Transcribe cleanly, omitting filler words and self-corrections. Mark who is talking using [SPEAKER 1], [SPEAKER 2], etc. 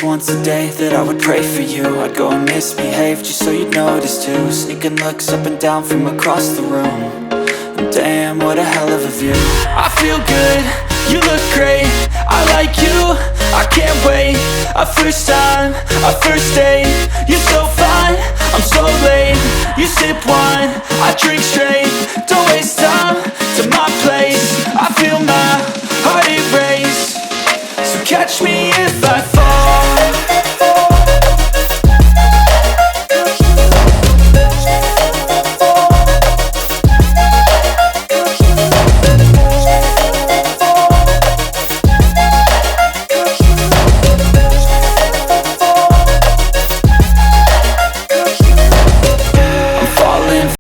[SPEAKER 1] once a day that I would pray for you. I'd go and misbehave just so you'd notice too. Sneaking looks up and down from across the room. And damn, what a hell of a view. I feel good, you look great, I like you, I can't wait. A first time, a first date, you're so fine, I'm so late. You sip wine, I drink straight. Don't waste time to my place. I feel my heart erase. So catch me if I fall.